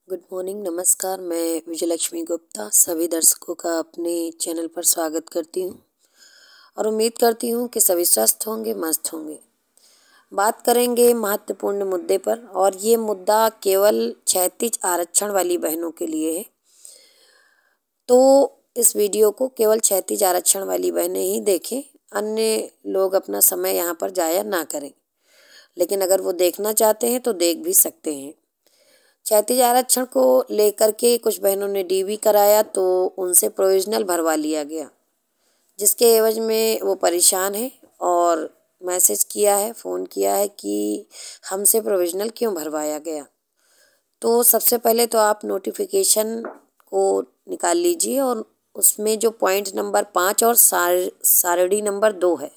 Good morning, नमस्कार। मैं विजयलक्ष्मी गुप्ता सभी दर्शकों का अपने चैनल पर स्वागत करती हूँ और उम्मीद करती हूँ कि सभी स्वस्थ होंगे, मस्त होंगे। बात करेंगे महत्वपूर्ण मुद्दे पर और ये मुद्दा केवल क्षैतिज आरक्षण वाली बहनों के लिए है। तो इस वीडियो को केवल क्षैतिज आरक्षण वाली बहनें ही देखें, अन्य लोग अपना समय यहाँ पर जाया ना करें। लेकिन अगर वो देखना चाहते हैं तो देख भी सकते हैं। क्षैतिज आरक्षण को लेकर के कुछ बहनों ने डीवी कराया तो उनसे प्रोविजनल भरवा लिया गया, जिसके एवज में वो परेशान है और मैसेज किया है, फ़ोन किया है कि हमसे प्रोविजनल क्यों भरवाया गया। तो सबसे पहले तो आप नोटिफिकेशन को निकाल लीजिए और उसमें जो पॉइंट नंबर 5 और सारणी नंबर 2 है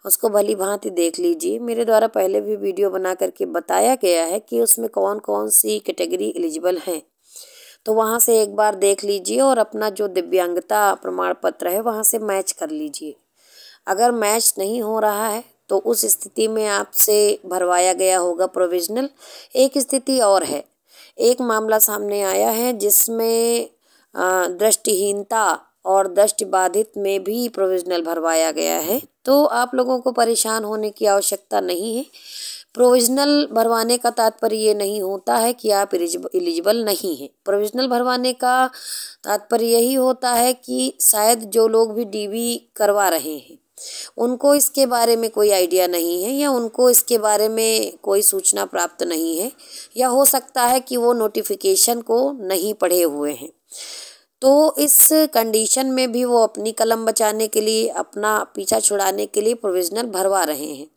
उसको भली भांति देख लीजिए। मेरे द्वारा पहले भी वीडियो बना करके बताया गया है कि उसमें कौन कौन सी कैटेगरी एलिजिबल हैं, तो वहाँ से एक बार देख लीजिए और अपना जो दिव्यांगता प्रमाण पत्र है वहाँ से मैच कर लीजिए। अगर मैच नहीं हो रहा है तो उस स्थिति में आपसे भरवाया गया होगा प्रोविजनल। एक स्थिति और है, एक मामला सामने आया है जिसमें दृष्टिहीनता और दृष्टिबाधित में भी प्रोविजनल भरवाया गया है। तो आप लोगों को परेशान होने की आवश्यकता नहीं है। प्रोविजनल भरवाने का तात्पर्य ये नहीं होता है कि आप एलिजिबल नहीं हैं। प्रोविजनल भरवाने का तात्पर्य यही होता है कि शायद जो लोग भी डीवी करवा रहे हैं उनको इसके बारे में कोई आइडिया नहीं है या उनको इसके बारे में कोई सूचना प्राप्त नहीं है, या हो सकता है कि वो नोटिफिकेशन को नहीं पढ़े हुए हैं। तो इस कंडीशन में भी वो अपनी कलम बचाने के लिए, अपना पीछा छुड़ाने के लिए प्रोविजनल भरवा रहे हैं।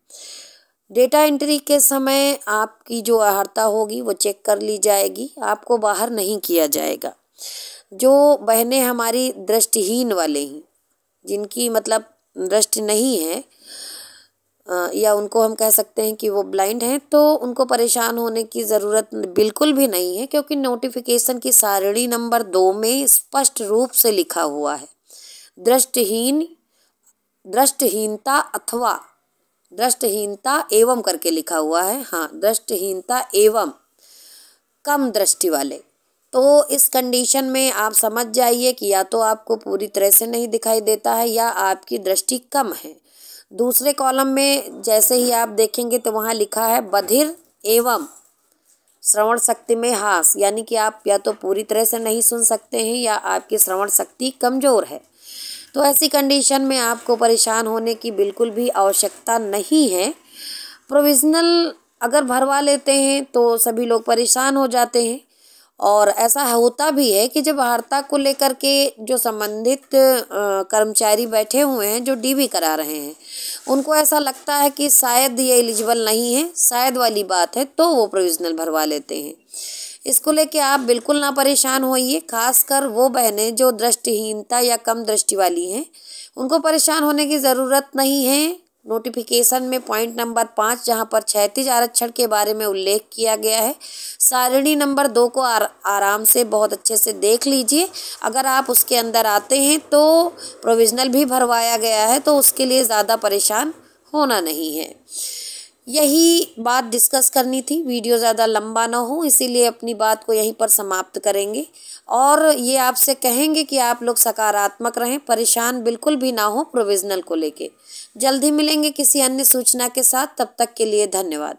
डेटा एंट्री के समय आपकी जो अर्हता होगी वो चेक कर ली जाएगी, आपको बाहर नहीं किया जाएगा। जो बहनें हमारी दृष्टिहीन वाले हैं, जिनकी मतलब दृष्टि नहीं है या उनको हम कह सकते हैं कि वो ब्लाइंड हैं, तो उनको परेशान होने की ज़रूरत बिल्कुल भी नहीं है, क्योंकि नोटिफिकेशन की सारणी नंबर 2 में स्पष्ट रूप से लिखा हुआ है दृष्टिहीनता अथवा दृष्टिहीनता एवं करके लिखा हुआ है। हाँ, दृष्टिहीनता एवं कम दृष्टि वाले। तो इस कंडीशन में आप समझ जाइए कि या तो आपको पूरी तरह से नहीं दिखाई देता है या आपकी दृष्टि कम है। दूसरे कॉलम में जैसे ही आप देखेंगे तो वहाँ लिखा है बधिर एवं श्रवण शक्ति में ह्रास, यानी कि आप या तो पूरी तरह से नहीं सुन सकते हैं या आपकी श्रवण शक्ति कमज़ोर है। तो ऐसी कंडीशन में आपको परेशान होने की बिल्कुल भी आवश्यकता नहीं है। प्रोविजनल अगर भरवा लेते हैं तो सभी लोग परेशान हो जाते हैं, और ऐसा होता भी है कि जब अर्हता को लेकर के जो संबंधित कर्मचारी बैठे हुए हैं जो डीवी करा रहे हैं, उनको ऐसा लगता है कि शायद ये एलिजिबल नहीं है, शायद वाली बात है, तो वो प्रोविजनल भरवा लेते हैं। इसको लेके आप बिल्कुल ना परेशान होइए। खासकर वो बहनें जो दृष्टिहीनता या कम दृष्टि वाली हैं, उनको परेशान होने की ज़रूरत नहीं है। नोटिफिकेशन में पॉइंट नंबर 5 जहाँ पर क्षैतिज आरक्षण के बारे में उल्लेख किया गया है, सारणी नंबर 2 को आराम से बहुत अच्छे से देख लीजिए। अगर आप उसके अंदर आते हैं तो प्रोविजनल भी भरवाया गया है, तो उसके लिए ज़्यादा परेशान होना नहीं है। यही बात डिस्कस करनी थी। वीडियो ज़्यादा लंबा ना हो, इसीलिए अपनी बात को यहीं पर समाप्त करेंगे और ये आपसे कहेंगे कि आप लोग सकारात्मक रहें, परेशान बिल्कुल भी ना हो प्रोविजनल को लेके। जल्द ही मिलेंगे किसी अन्य सूचना के साथ, तब तक के लिए धन्यवाद।